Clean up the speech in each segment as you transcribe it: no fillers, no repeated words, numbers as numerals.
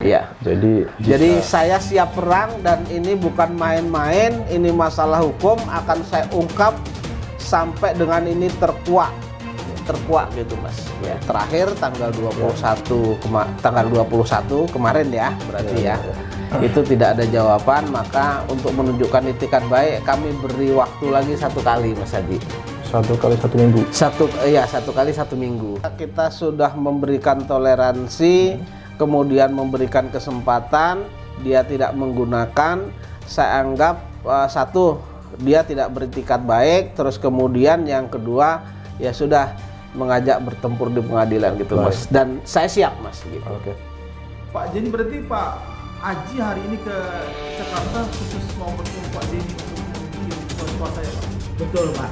Ya. Jadi saya siap perang dan ini bukan main-main, ini masalah hukum akan saya ungkap sampai dengan ini terkuak gitu Mas. Ya, terakhir tanggal 21 kemarin ya, berarti ya. Itu tidak ada jawaban, maka untuk menunjukkan itikat baik kami beri waktu lagi 1 kali Mas Haji. 1 kali 1 minggu. 1 kali 1 minggu. Kita sudah memberikan toleransi, kemudian memberikan kesempatan, dia tidak menggunakan, saya anggap satu, dia tidak beritikat baik, terus kemudian yang kedua ya sudah mengajak bertempur di pengadilan gitu Mas. Dan saya siap Mas gitu. Oke. Pak, jadi berarti Pak Aji hari ini ke Jakarta khusus mau bertemu Pak Denny untuk puasa ya Pak? Betul Pak.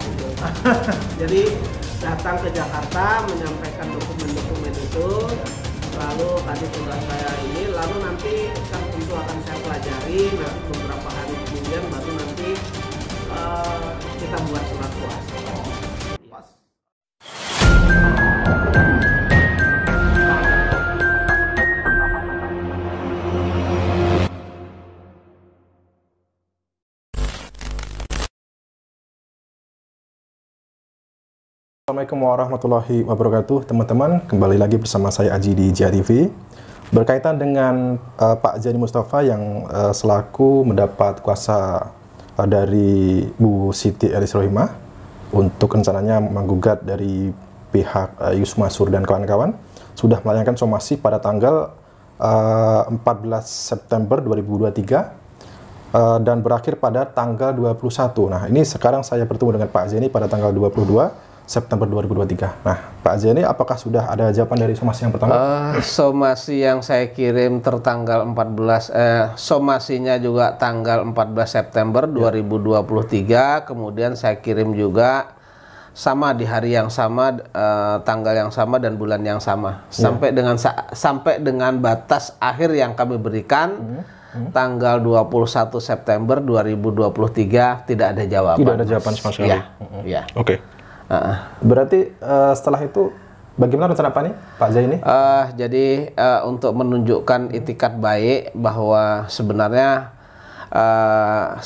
Jadi datang ke Jakarta menyampaikan dokumen-dokumen itu, lalu tadi sudah saya ini, lalu nanti kan tentu akan saya pelajari, nanti beberapa hari kemudian baru nanti kita buat surat kuasa. Pas. Assalamualaikum warahmatullahi wabarakatuh, teman-teman. Kembali lagi bersama saya Aji di Jia TV. Berkaitan dengan Pak Zaini Mustafa yang selaku mendapat kuasa dari Bu Siti Elis Rohimah untuk rencananya menggugat dari pihak Yus Mansur dan kawan-kawan, sudah melayangkan somasi pada tanggal 14 September 2023 dan berakhir pada tanggal 21. Nah, ini sekarang saya bertemu dengan Pak Zaini pada tanggal 22 September 2023. Nah, Pak Zaini, apakah sudah ada jawaban dari somasi yang pertama? Somasi yang saya kirim tertanggal 14, somasinya juga tanggal 14 September 2023, kemudian saya kirim juga sama di hari yang sama, tanggal yang sama dan bulan yang sama, sampai dengan batas akhir yang kami berikan. Tanggal 21 September 2023 tidak ada jawaban. Tidak ada jawaban sama sekali. Ya. Oke. Berarti setelah itu bagaimana rencana Pak nih, Pak Zaini? Jadi untuk menunjukkan itikat baik bahwa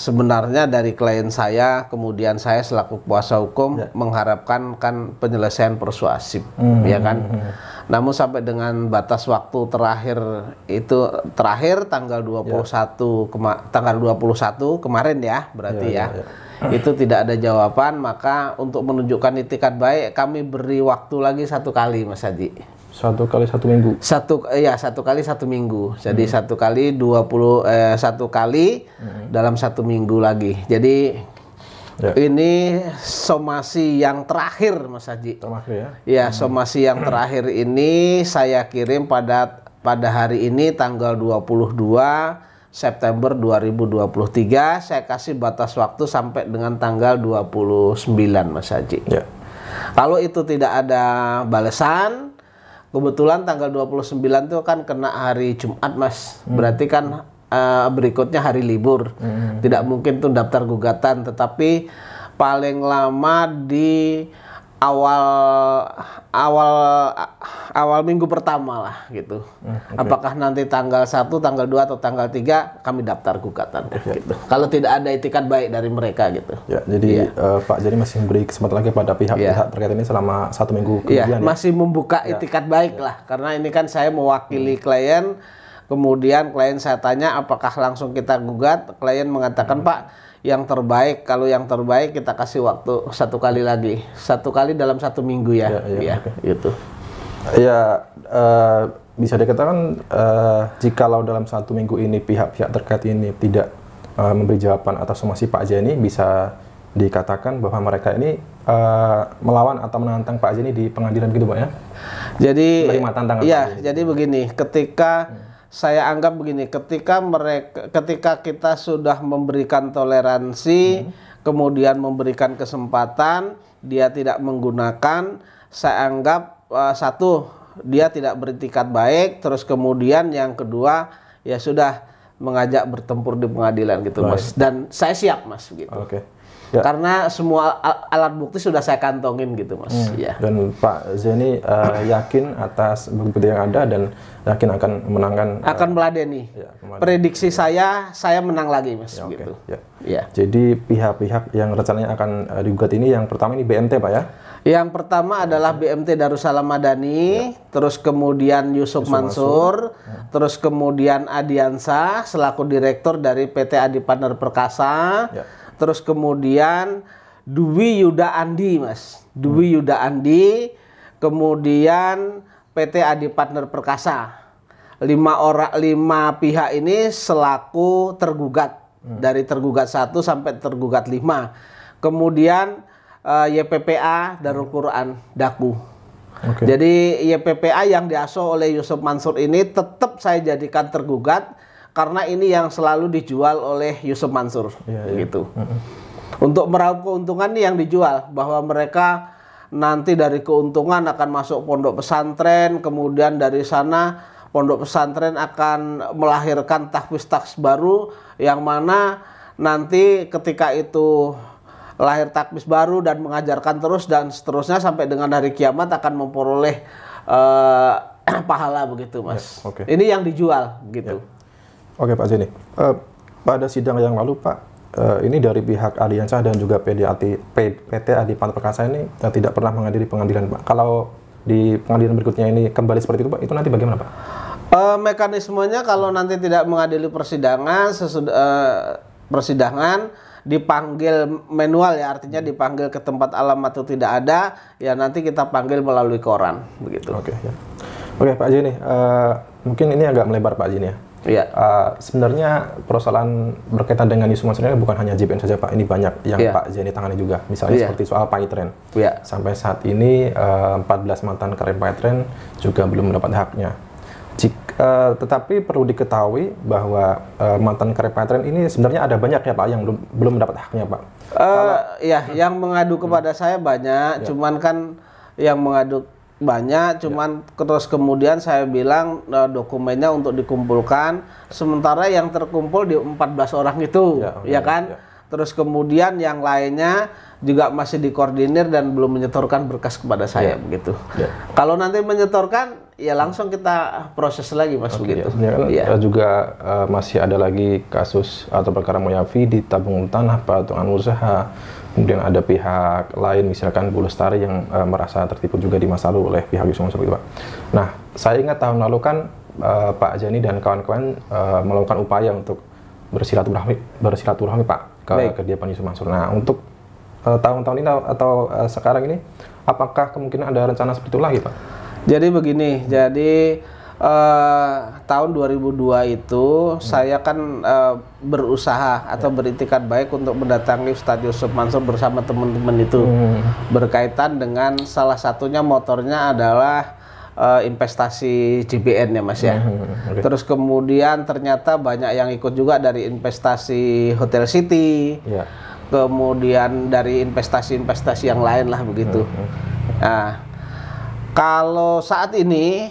sebenarnya dari klien saya, kemudian saya selaku kuasa hukum mengharapkan kan penyelesaian persuasif, ya kan. Namun sampai dengan batas waktu terakhir tanggal 21 kemarin ya, berarti itu tidak ada jawaban, maka untuk menunjukkan itikat baik kami beri waktu lagi 1 kali Mas Haji. 1 kali 1 minggu. 1 kali 1 minggu. Jadi 1 kali 1 kali dalam 1 minggu lagi. Jadi ini somasi yang terakhir Mas Haji. Terakhir ya? Ya, somasi yang terakhir ini saya kirim pada hari ini tanggal 22 September 2023. Saya kasih batas waktu sampai dengan tanggal 29 Mas Haji. Kalau itu tidak ada balasan, kebetulan tanggal 29 itu kan kena hari Jumat Mas. Berarti kan berikutnya hari libur. Tidak mungkin tuh daftar gugatan, tetapi paling lama di awal minggu pertama lah gitu. Apakah nanti tanggal 1, tanggal 2 atau tanggal 3 kami daftar gugatan gitu. Kalau tidak ada itikat baik dari mereka gitu. Jadi Pak Zaini masih memberi kesempatan lagi pada pihak-pihak terkait ini selama 1 minggu kemudian. Masih membuka itikat baik lah, karena ini kan saya mewakili klien. Kemudian klien saya tanya apakah langsung kita gugat, klien mengatakan Pak, yang terbaik, kalau yang terbaik kita kasih waktu 1 kali lagi, 1 kali dalam 1 minggu gitu. Ya, bisa dikatakan jikalau dalam 1 minggu ini pihak-pihak terkait ini tidak memberi jawaban atas somasi Pak Zaini, bisa dikatakan bahwa mereka ini melawan atau menantang Pak Zaini di pengadilan gitu Pak ya? Jadi, jadi begini, saya anggap begini, ketika kita sudah memberikan toleransi, kemudian memberikan kesempatan, dia tidak menggunakan, saya anggap satu, dia tidak beritikat baik, terus kemudian yang kedua ya sudah mengajak bertempur di pengadilan gitu, Mas. Dan saya siap, Mas, gitu. Oke. Ya. Karena semua alat bukti sudah saya kantongin gitu, Mas. Ya. Dan Pak Zeni yakin atas bukti yang ada dan yakin akan menangkan. Akan meladeni. Ya, prediksi saya menang lagi, Mas. Ya, gitu. Ya. Ya. Jadi pihak-pihak yang rencananya akan digugat ini, yang pertama ini BMT, Pak ya? Yang pertama adalah BMT Darussalam Madani, terus kemudian Yusuf Mansur, terus kemudian Adiansa selaku direktur dari PT Adi Partner Perkasa. Terus kemudian Dwi Yuda Andi, Mas. Dwi Yuda Andi, kemudian PT Adi Partner Perkasa. 5 pihak ini selaku tergugat. Dari tergugat 1 sampai tergugat 5. Kemudian YPPA Darul Quran Daku. Jadi YPPA yang diasuh oleh Yusuf Mansur ini tetap saya jadikan tergugat, karena ini yang selalu dijual oleh Yusuf Mansur, gitu. Untuk meraup keuntungan nih yang dijual, bahwa mereka nanti dari keuntungan akan masuk pondok pesantren, kemudian dari sana pondok pesantren akan melahirkan tahfiz baru, yang mana nanti ketika itu lahir tahfiz baru dan mengajarkan terus dan seterusnya sampai dengan hari kiamat akan memperoleh pahala begitu, Mas. Ini yang dijual, gitu. Oke, Pak Zeni, pada sidang yang lalu, Pak, ini dari pihak Adiansa dan juga PT Adi Partner Perkasa ini tidak pernah menghadiri pengadilan, Pak. Kalau di pengadilan berikutnya ini kembali seperti itu, Pak, itu nanti bagaimana, Pak? Mekanismenya kalau nanti tidak menghadiri persidangan, persidangan dipanggil manual ya, artinya dipanggil ke tempat alamat itu tidak ada, ya nanti kita panggil melalui koran, begitu. Oke, Pak Zeni, mungkin ini agak melebar, Pak Zeni ya. Iya. Sebenarnya persoalan berkaitan dengan Yusuf Mansur ini bukan hanya JBN saja, Pak. Ini banyak yang Pak Zeni tangani juga. Misalnya seperti soal Paytren. Sampai saat ini 14 mantan karyawan Paytren juga belum mendapat haknya. Tetapi perlu diketahui bahwa mantan karyawan Paytren ini sebenarnya ada banyak ya, Pak, yang belum mendapat haknya, Pak. Yang mengadu kepada saya banyak, cuman kan yang mengadu banyak, cuman terus kemudian saya bilang dokumennya untuk dikumpulkan, sementara yang terkumpul di 14 orang itu, terus kemudian yang lainnya juga masih dikoordinir dan belum menyetorkan berkas kepada saya, begitu. Kalau nanti menyetorkan, ya langsung kita proses lagi, Mas, begitu. Juga masih ada lagi kasus atau perkara Moyafi di tabung tanah, patungan usaha. Kemudian ada pihak lain, misalkan Bu Lestari yang merasa tertipu juga di masa lalu oleh pihak Yusuf Mansur, Pak. Nah, saya ingat tahun lalu kan Pak Zeni dan kawan-kawan melakukan upaya untuk bersilaturahmi, Pak, ke kediaman Yusuf Mansur. Nah, untuk tahun-tahun ini atau sekarang ini, apakah kemungkinan ada rencana seperti itu lagi, Pak? Jadi begini, tahun 2002 itu saya kan berusaha atau beritikat baik untuk mendatangi Ustadz Yusuf Mansur bersama teman-teman itu, berkaitan dengan salah satunya motornya adalah investasi JBN ya, Mas ya. Terus kemudian ternyata banyak yang ikut juga dari investasi Hotel City, kemudian dari investasi-investasi yang lain lah begitu. Nah, kalau saat ini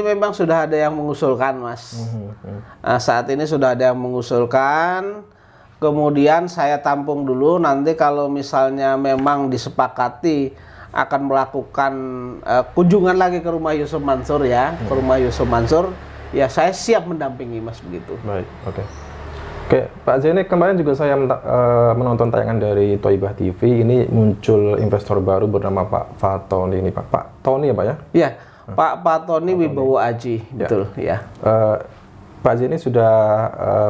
memang sudah ada yang mengusulkan, Mas. Nah, saat ini sudah ada yang mengusulkan. Kemudian saya tampung dulu. Nanti kalau misalnya memang disepakati akan melakukan kunjungan lagi ke rumah Yusuf Mansur ya, ke rumah Yusuf Mansur, ya saya siap mendampingi, Mas, begitu. Baik, Oke, Pak Zeni, kemarin juga saya menonton tayangan dari Thoibah TV. Ini muncul investor baru bernama Pak Fatoni ini, Pak. Pak Tony ya, Pak ya? Iya, Pak Tony Wibowo Aji, betul ya. Pak Zeni sudah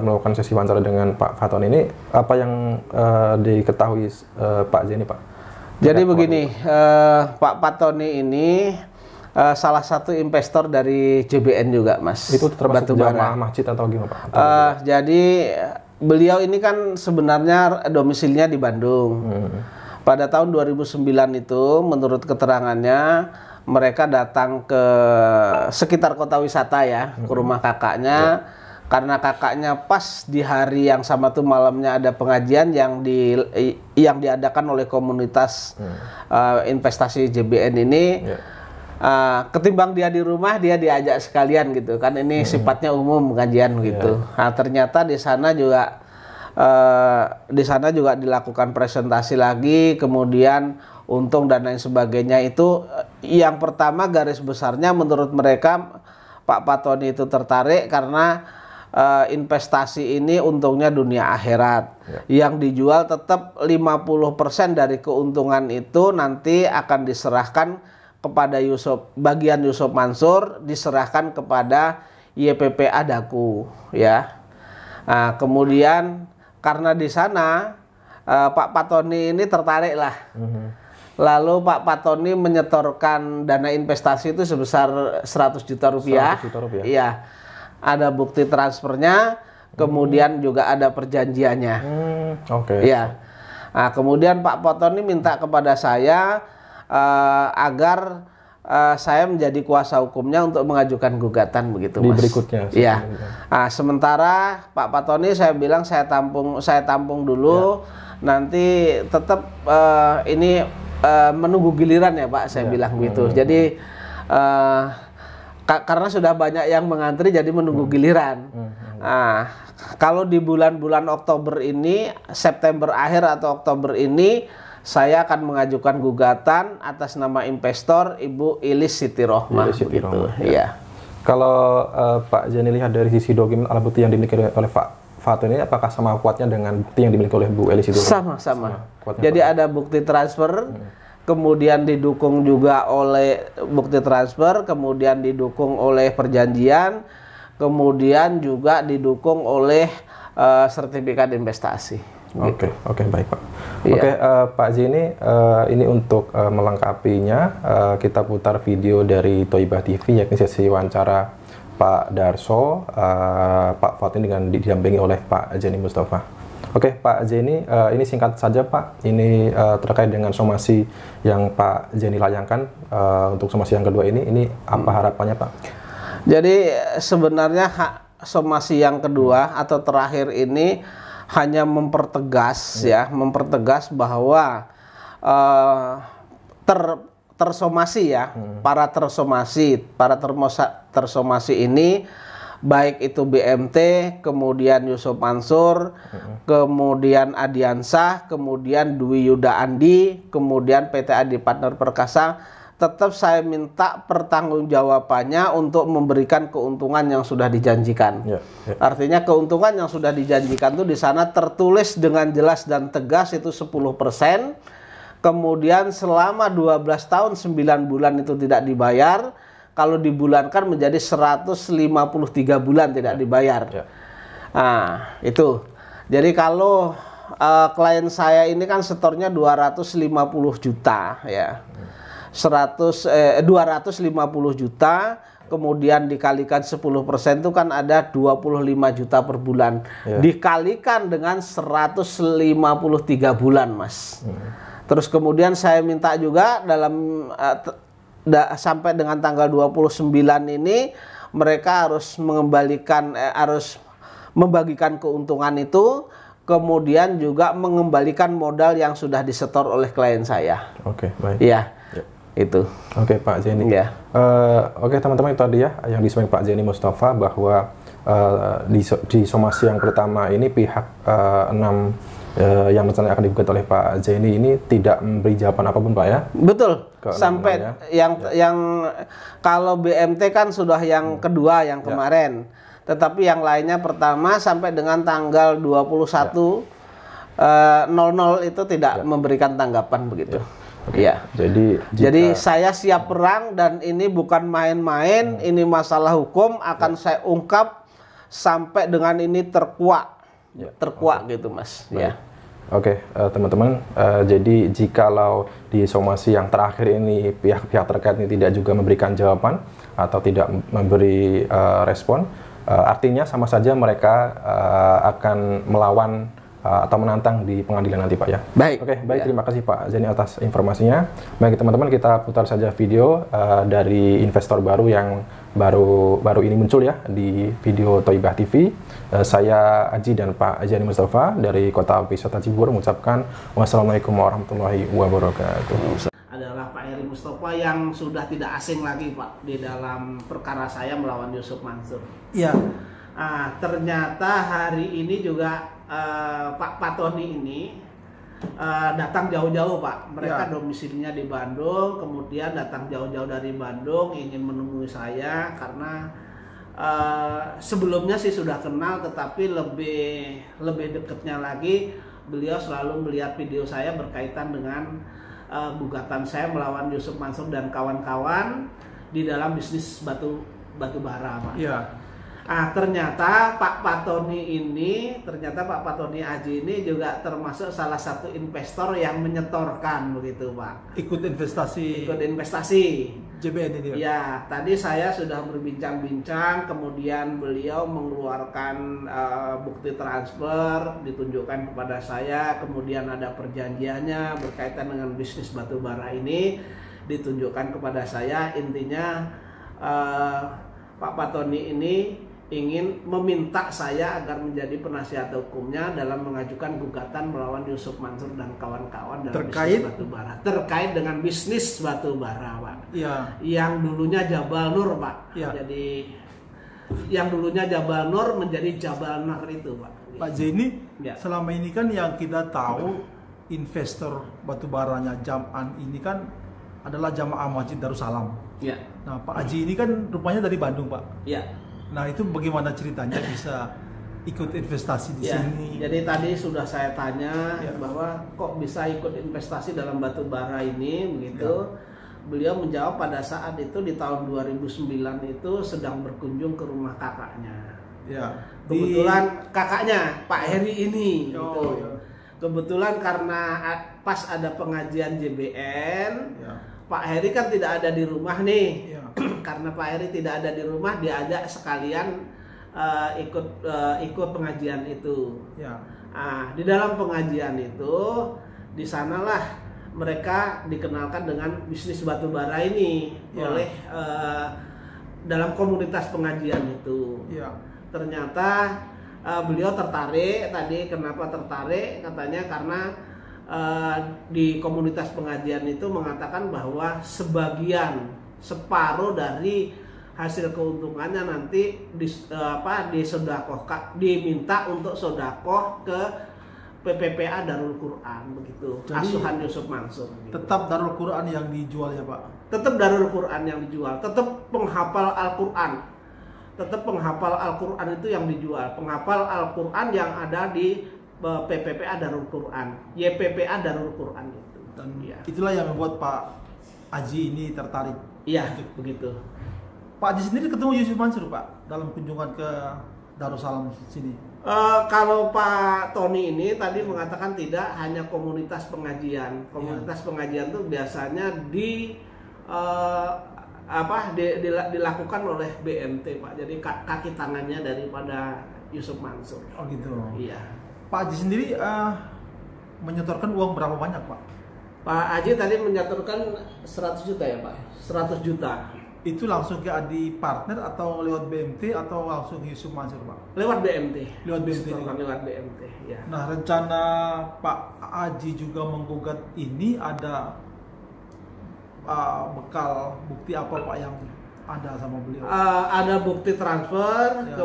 melakukan sesi wawancara dengan Pak Fatoni ini. Apa yang diketahui Pak Zeni, Pak? Jadi begini, Pak Fatoni ini salah satu investor dari JBN juga, Mas. Itu termasuk jamaah masjid atau gimana, Pak? Jadi beliau ini kan sebenarnya domisilinya di Bandung. Pada tahun 2009 itu menurut keterangannya mereka datang ke sekitar kota wisata ya, ke rumah kakaknya. Karena kakaknya pas di hari yang sama tuh malamnya ada pengajian yang diadakan oleh komunitas investasi JBN ini. ketimbang dia di rumah, dia diajak sekalian gitu kan, ini sifatnya umum kajian gitu. Nah, ternyata di sana juga dilakukan presentasi lagi, kemudian untung dan lain sebagainya. Itu yang pertama, garis besarnya menurut mereka Pak Fatoni itu tertarik karena investasi ini untungnya dunia akhirat. Yang dijual tetap 50% dari keuntungan itu nanti akan diserahkan kepada bagian Yusuf Mansur, diserahkan kepada YPP Adaku ya. Nah, kemudian karena di sana Pak Fatoni ini tertarik lah. Lalu Pak Fatoni menyetorkan dana investasi itu sebesar 100 juta rupiah. 100 juta rupiah. Iya. Ada bukti transfernya, kemudian juga ada perjanjiannya. Oke. Iya. Nah, kemudian Pak Fatoni minta kepada saya agar saya menjadi kuasa hukumnya untuk mengajukan gugatan begitu, Di Mas. berikutnya. Iya. Nah, sementara Pak Fatoni saya bilang saya tampung dulu. Nanti tetap ini menunggu giliran ya Pak, saya bilang gitu. Jadi karena sudah banyak yang mengantri, jadi menunggu giliran. Nah, kalau di bulan-bulan Oktober ini, September akhir atau Oktober ini, saya akan mengajukan gugatan atas nama investor Ibu Ilis Siti Rohmah. Begitu. Iya. Kalau Pak Jani lihat dari sisi dokumen alat bukti yang dimiliki oleh Pak Fatoni, apakah sama kuatnya dengan bukti yang dimiliki oleh Bu Ilis Siti Rohmah? Sama. Jadi ada bukti transfer, kemudian didukung juga oleh bukti transfer, kemudian didukung oleh perjanjian, kemudian juga didukung oleh sertifikat investasi. Oke, baik Pak. Iya. Oke, Pak Jani, ini untuk melengkapinya kita putar video dari Thoibah TV, yakni sesi wawancara Pak Darso, Pak Fatoni dengan didampingi oleh Pak Jani Mustafa. Oke, Pak Jani, ini singkat saja Pak, ini terkait dengan somasi yang Pak Jani layangkan untuk somasi yang kedua ini apa harapannya Pak? Jadi sebenarnya somasi yang kedua atau terakhir ini hanya mempertegas mempertegas bahwa tersomasi ya, para tersomasi ini baik itu BMT, kemudian Yusuf Mansur, kemudian Adiansah, kemudian Dwi Yuda Andi, kemudian PT Adi Partner Perkasa, tetap saya minta pertanggungjawabannya untuk memberikan keuntungan yang sudah dijanjikan. Artinya keuntungan yang sudah dijanjikan itu di sana tertulis dengan jelas dan tegas itu 10%. Kemudian selama 12 tahun 9 bulan itu tidak dibayar, kalau dibulankan menjadi 153 bulan tidak dibayar. Nah, itu. Jadi kalau klien saya ini kan setornya 250 juta ya. 250 juta, kemudian dikalikan 10% itu kan ada 25 juta per bulan. Dikalikan dengan 153 bulan, Mas. Terus kemudian saya minta juga dalam sampai dengan tanggal 29 ini mereka harus mengembalikan harus membagikan keuntungan itu, kemudian juga mengembalikan modal yang sudah disetor oleh klien saya. Oke, baik. Iya. Itu. Oke, Pak Jani. Ya. Oke, teman-teman, itu tadi ya yang disampaikan Pak Jani Mustafa bahwa di somasi yang pertama ini pihak 6 yang misalnya akan digugat oleh Pak Jani ini tidak memberi jawaban apapun, Pak ya? Betul. Sampai yang kalau BMT kan sudah yang kedua yang kemarin. Tetapi yang lainnya pertama sampai dengan tanggal 21.00 itu tidak memberikan tanggapan begitu. Iya. Jadi saya siap perang dan ini bukan main-main, ini masalah hukum akan saya ungkap sampai dengan ini terkuak gitu, Mas. Ya. Oke, teman-teman, jadi jikalau di somasi yang terakhir ini pihak-pihak terkait ini tidak juga memberikan jawaban atau tidak memberi respon, artinya sama saja mereka akan melawan atau menantang di pengadilan nanti, Pak ya. Baik. Oke, baik. Terima kasih Pak Jani atas informasinya. Baik teman-teman, kita putar saja video dari investor baru yang baru ini muncul ya di video Thoibah TV. Saya Aji dan Pak Jani Mustafa dari Kota Wisata Cibubur mengucapkan wassalamualaikum warahmatullahi wabarakatuh. adalah Pak Heri Mustafa yang sudah tidak asing lagi Pak di dalam perkara saya melawan Yusuf Mansur. Iya. Ternyata hari ini juga Pak Tony ini datang jauh-jauh Pak. Mereka domisilinya di Bandung, kemudian datang jauh-jauh dari Bandung ingin menemui saya karena sebelumnya sih sudah kenal, tetapi lebih dekatnya lagi beliau selalu melihat video saya berkaitan dengan gugatan saya melawan Yusuf Mansur dan kawan-kawan di dalam bisnis batu bara Pak. Iya. Ternyata Pak Tony Aji ini juga termasuk salah satu investor yang menyetorkan begitu Pak. Ikut investasi JBN ini. Ya, tadi saya sudah berbincang-bincang, kemudian beliau mengeluarkan bukti transfer, ditunjukkan kepada saya, kemudian ada perjanjiannya berkaitan dengan bisnis batu bara ini, ditunjukkan kepada saya. Intinya Pak Tony ini ingin meminta saya agar menjadi penasihat hukumnya dalam mengajukan gugatan melawan Yusuf Mansur dan kawan-kawan dalam bisnis batu bara. Terkait dengan bisnis batu bara, Pak. Iya. Yang dulunya Jabal Nur, Pak. Iya. Jadi yang dulunya Jabal Nur menjadi Jabal Nar itu, Pak. Pak Zaini, Ya. selama ini kan yang kita tahu investor batu baranya Jam'an ini kan adalah Jamaah Masjid Darussalam. Ya. Nah, Pak Haji ini kan rupanya dari Bandung, Pak. Ya. Nah, itu bagaimana ceritanya bisa ikut investasi di Ya, sini? jadi tadi sudah saya tanya Ya. bahwa kok bisa ikut investasi dalam batu bara ini begitu. Ya. Beliau menjawab pada saat itu di tahun 2009 itu sedang berkunjung ke rumah kakaknya. Ya. Kebetulan kakaknya Pak Heri ini Oh, gitu. ya. Kebetulan karena pas ada pengajian JBN, Ya. Pak Heri kan tidak ada di rumah nih. Ya. Karena Pak Heri tidak ada di rumah, diajak sekalian ikut pengajian itu. Ya. Di dalam pengajian itu, di sanalah mereka dikenalkan dengan bisnis batu bara ini Ya. oleh dalam komunitas pengajian itu. Ya. Ternyata beliau tertarik. Tadi kenapa tertarik? Katanya karena di komunitas pengajian itu mengatakan bahwa separuh dari hasil keuntungannya nanti diminta untuk sodakoh ke PPPA Darul Quran begitu. Jadi, asuhan Yusuf Mansur. Gitu. Tetap Darul Quran yang dijual ya, Pak? Tetap Darul Quran yang dijual, tetap penghafal Al-Quran. Tetap penghafal Al-Quran itu yang dijual. Penghafal Al-Quran yang ada di PPPA Darul Quran, YPPA Darul Quran itu. Dan Ya. itulah yang membuat Pak Haji ini tertarik. Iya, begitu. Pak Haji sendiri ketemu Yusuf Mansur, Pak, dalam kunjungan ke Darussalam sini. Kalau Pak Tony ini tadi mengatakan tidak, hanya komunitas pengajian. Komunitas pengajian itu biasanya dilakukan oleh BMT, Pak. Jadi kaki tangannya daripada Yusuf Mansur. Oh gitu. Iya. Pak Haji sendiri menyetorkan uang berapa banyak, Pak? Pak Haji tadi menyetorkan 100 juta ya, Pak. 100 juta. Itu langsung ke Adi Partner atau lewat BMT atau langsung Yusuf Mansur, Pak? Lewat BMT. Lewat BMT Setorkan juga. lewat BMT, ya. Nah, rencana Pak Haji juga menggugat ini ada bekal bukti apa, Pak, yang ada sama beliau? Ada bukti transfer, Ya.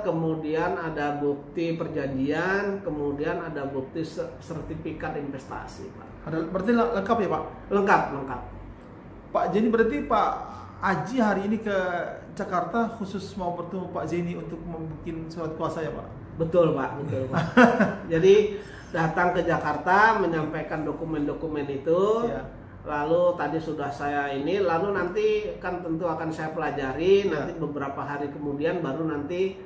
Kemudian ada bukti perjanjian, kemudian ada bukti sertifikat investasi, Pak. Berarti lengkap ya, Pak? Lengkap. Pak Zeni, berarti Pak Haji hari ini ke Jakarta khusus mau bertemu Pak Zeni untuk membuat surat kuasa ya, Pak? Betul, Pak. Jadi datang ke Jakarta menyampaikan dokumen-dokumen itu. Ya. Lalu tadi sudah saya lalu nanti kan tentu akan saya pelajari. Ya. Nanti beberapa hari kemudian baru nanti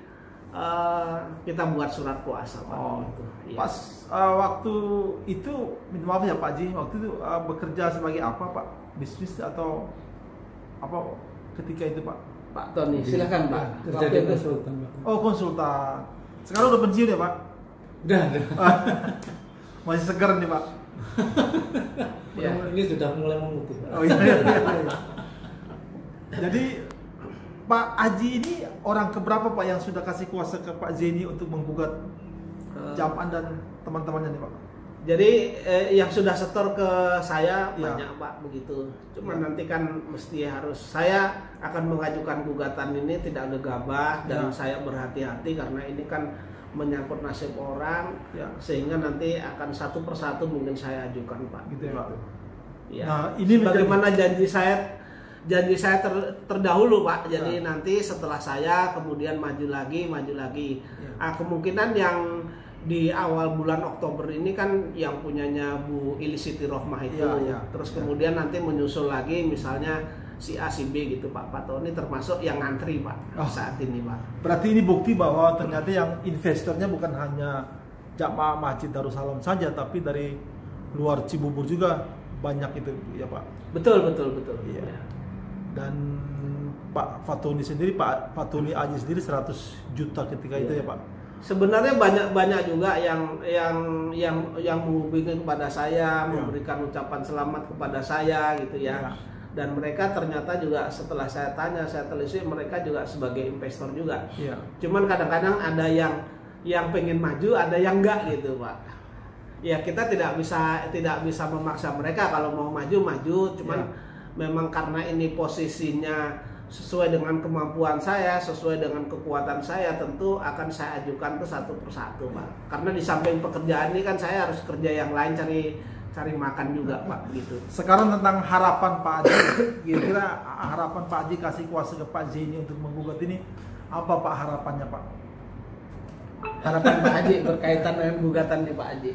kita buat surat kuasa, Pak. Oh. Gitu. Ya. Pas waktu itu, minta maaf ya Pak Haji, waktu itu bekerja sebagai apa, Pak? Bisnis atau apa ketika itu, Pak? Pak Tony, silakan Pak. Kerja di konsultan, Pak. Oh, konsultan. Sekarang udah pensiun ya, Pak? Udah. Masih segar nih, Pak. Ya. Ini sudah mulai memutih, Pak. Oh iya. Jadi Pak Haji ini orang keberapa, Pak, yang sudah kasih kuasa ke Pak Zeni untuk menggugat Jam'an dan teman-temannya nih, Pak? Jadi yang sudah setor ke saya Ya. banyak Pak begitu. Cuma Ya. nanti kan mesti harus saya akan mengajukan gugatan ini tidak gegabah dan Ya. saya berhati-hati karena ini kan menyangkut nasib orang Ya. sehingga nanti akan satu persatu mungkin saya ajukan Pak. Gitu ya, Pak. Ya. Nah, ini bagaimana janji saya terdahulu Pak. Jadi Ya. nanti setelah saya kemudian maju lagi. Ya. Kemungkinan yang di awal bulan Oktober ini kan yang punyanya Bu Ili Siti Rohmah itu. Ya. Terus Ya. kemudian nanti menyusul lagi misalnya si A si B gitu Pak. Pak Tony termasuk yang ngantri Pak Oh. saat ini Pak. Berarti ini bukti bahwa ternyata yang investornya bukan hanya Jamaah Masjid Darussalam saja, tapi dari luar Cibubur juga banyak itu ya Pak. Betul. Iya. Ya. Dan Pak Fatoni sendiri, Pak Fatoni Aji sendiri 100 juta ketika itu ya Pak. Sebenarnya banyak juga yang menghubungi kepada saya, memberikan ucapan selamat kepada saya gitu ya. Ya. Dan mereka ternyata juga setelah saya tanya, saya telisik mereka juga sebagai investor juga. Iya. Cuman kadang-kadang ada yang pengen maju, ada yang enggak gitu Pak. Ya kita tidak bisa memaksa mereka kalau mau maju. Cuman memang karena ini posisinya sesuai dengan kemampuan saya, sesuai dengan kekuatan saya, tentu akan saya ajukan ke satu persatu Pak. Karena di samping pekerjaan ini kan saya harus kerja yang lain, cari makan juga Pak gitu. Sekarang tentang harapan Pak Haji, kira-kira harapan Pak Haji kasih kuasa ke Pak Zaini untuk menggugat ini apa Pak harapannya Pak? Harapan Pak Haji berkaitan dengan gugatan nih Pak Haji.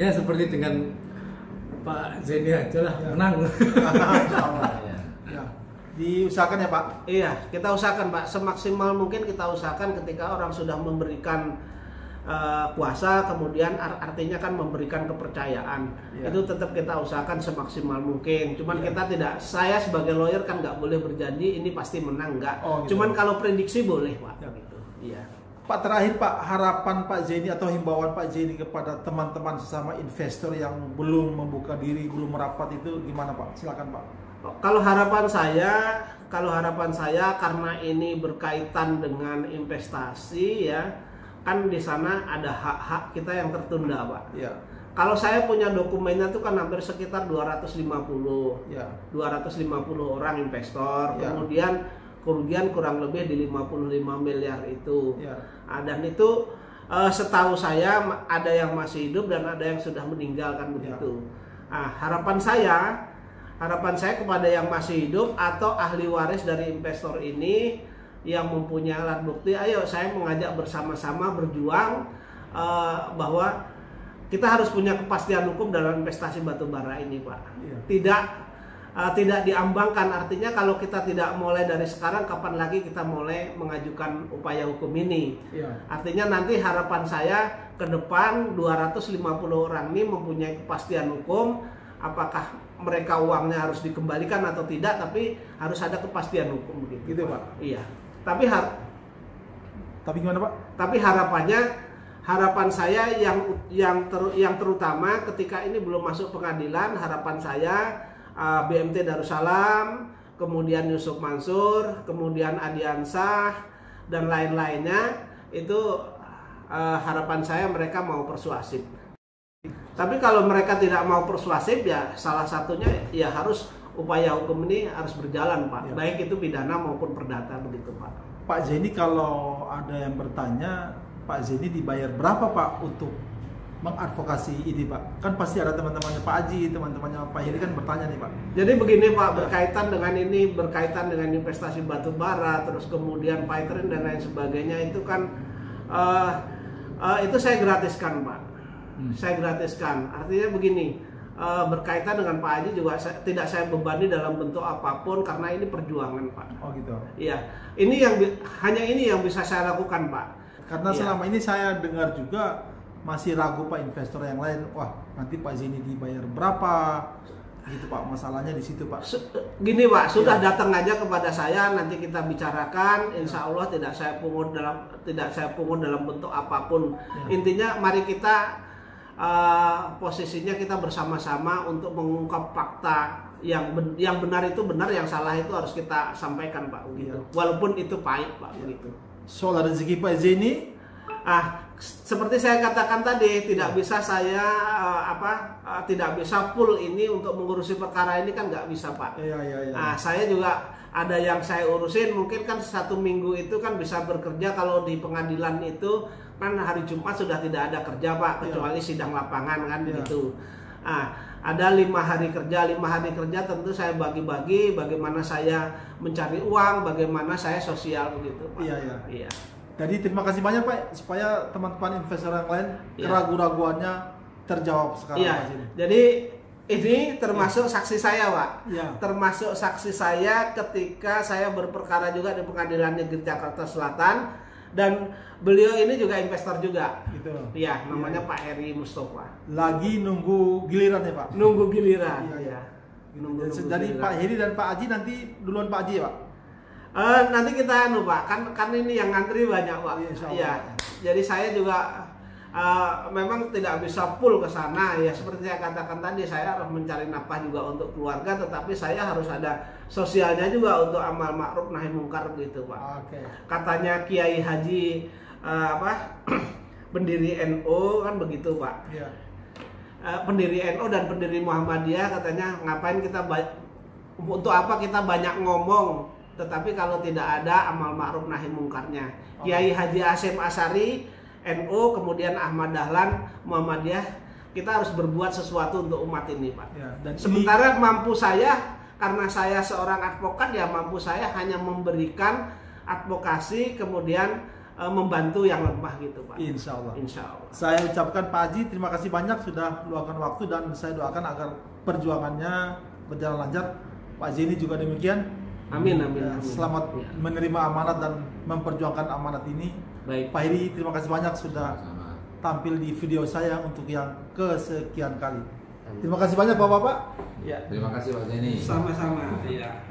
Ya seperti dengan Pak Zaini aja lah, menang. Ya. Diusahakan ya Pak. Iya, kita usahakan Pak, semaksimal mungkin kita usahakan ketika orang sudah memberikan kuasa, kemudian artinya kan memberikan kepercayaan. Iya. Itu tetap kita usahakan semaksimal mungkin. Cuman kita tidak, saya sebagai lawyer kan nggak boleh berjanji ini pasti menang, nggak. Oh, gitu. Cuman kalau prediksi boleh Pak. Ya. Gitu. Iya. Pak terakhir Pak, harapan Pak Zaini atau himbauan Pak Zaini kepada teman-teman sesama investor yang belum membuka diri, belum merapat itu gimana Pak? Silakan Pak. Kalau harapan saya karena ini berkaitan dengan investasi ya, kan di sana ada hak-hak kita yang tertunda Pak. Ya. Kalau saya punya dokumennya tuh kan hampir sekitar 250 Ya. 250 orang investor, Ya. kemudian kerugian kurang lebih di 55 miliar itu. Ya. Dan itu setahu saya ada yang masih hidup dan ada yang sudah meninggal kan begitu. Nah, harapan saya kepada yang masih hidup atau ahli waris dari investor ini yang mempunyai alat bukti, ayo saya mengajak bersama-sama berjuang bahwa kita harus punya kepastian hukum dalam investasi batubara ini Pak. Iya. Tidak diambangkan, artinya kalau kita tidak mulai dari sekarang, kapan lagi kita mulai mengajukan upaya hukum ini. Iya. Artinya nanti harapan saya ke depan 250 orang ini mempunyai kepastian hukum, apakah mereka uangnya harus dikembalikan atau tidak, tapi harus ada kepastian hukum begitu. Gitu Pak. Iya. Tapi gimana Pak? Tapi harapan saya yang terutama ketika ini belum masuk pengadilan, harapan saya BMT Darussalam, kemudian Yusuf Mansur, kemudian Adiansah dan lain-lainnya itu harapan saya mereka mau persuasif. Tapi kalau mereka tidak mau persuasif ya salah satunya ya harus upaya hukum ini harus berjalan Pak, Ya. baik itu pidana maupun perdata begitu Pak. Pak Zaini, kalau ada yang bertanya, Pak Zaini dibayar berapa Pak untuk mengadvokasi ini Pak? Kan pasti ada teman-temannya Pak Haji, teman-temannya Pak Heri kan bertanya nih Pak. Jadi begini Pak, berkaitan dengan investasi batu bara, terus kemudian pipeline dan lain sebagainya itu kan itu saya gratiskan Pak. Saya gratiskan. Artinya begini, berkaitan dengan Pak Haji juga tidak saya bebani dalam bentuk apapun karena ini perjuangan Pak. Oh gitu. Iya, hanya ini yang bisa saya lakukan Pak. Karena Iya. selama ini saya dengar juga masih ragu Pak investor yang lain. Wah, nanti Pak Zaini dibayar berapa? Gitu Pak, masalahnya di situ Pak. Gini Pak, sudah datang aja kepada saya, nanti kita bicarakan. Insya Allah tidak saya pungut dalam bentuk apapun. Intinya mari kita posisinya kita bersama-sama untuk mengungkap fakta yang benar itu benar, yang salah itu harus kita sampaikan Pak begitu. Walaupun itu pahit Pak begitu. Soal rezeki Pak Zaini, Seperti saya katakan tadi, tidak bisa saya tidak bisa full ini untuk mengurusi perkara ini, kan nggak bisa Pak. Iya. Nah, saya juga ada yang saya urusin, mungkin kan 1 minggu itu kan bisa bekerja. Kalau di pengadilan itu kan hari Jumat sudah tidak ada kerja Pak, kecuali sidang lapangan kan gitu. Nah, ada 5 hari kerja. 5 hari kerja tentu saya bagi-bagi bagaimana saya mencari uang, bagaimana saya sosial begitu Pak. Iya. Jadi terima kasih banyak Pak, supaya teman-teman investor yang lain keraguan-raguannya terjawab sekarang. Iya. Jadi ini termasuk saksi saya Pak. Iya. Termasuk saksi saya ketika saya berperkara juga di Pengadilan Negeri Jakarta Selatan, dan beliau ini juga investor juga. Gitu. Iya, namanya Pak Heri Mustafa. Lagi nunggu giliran ya Pak. Nunggu giliran. Iya. Nunggu Jadi giliran. Pak Heri dan Pak Aji nanti duluan Pak Aji ya Pak. Nanti kita Pak, kan ini yang ngantri banyak Pak. Iya. Jadi saya juga memang tidak bisa full ke sana ya, seperti saya katakan tadi, saya harus mencari nafkah juga untuk keluarga, tetapi saya harus ada sosialnya juga untuk amal ma'ruf nahi mungkar gitu Pak. Oke. Katanya Kiai Haji pendiri NU kan begitu Pak. Iya. Pendiri NU dan pendiri Muhammadiyah katanya, ngapain kita untuk apa kita banyak ngomong tetapi kalau tidak ada amal ma'ruf nahi mungkarnya. Kiai Haji Hasyim Asy'ari NU, kemudian Ahmad Dahlan Muhammadiyah, kita harus berbuat sesuatu untuk umat ini Pak. Ya, dan sementara mampu saya, karena saya seorang advokat, ya mampu saya hanya memberikan advokasi, kemudian membantu yang lemah gitu Pak. Insya Allah. Insya Allah. Saya ucapkan Pak Haji terima kasih banyak sudah meluangkan waktu, dan saya doakan agar perjuangannya berjalan lancar. Pak Haji ini juga demikian. Amin. Selamat menerima amanat dan memperjuangkan amanat ini. Baik. Pak Heri, terima kasih banyak sudah tampil di video saya untuk yang kesekian kali. Terima kasih banyak Bapak-bapak. Ya. Terima kasih Pak Zeni. Sama-sama. Iya.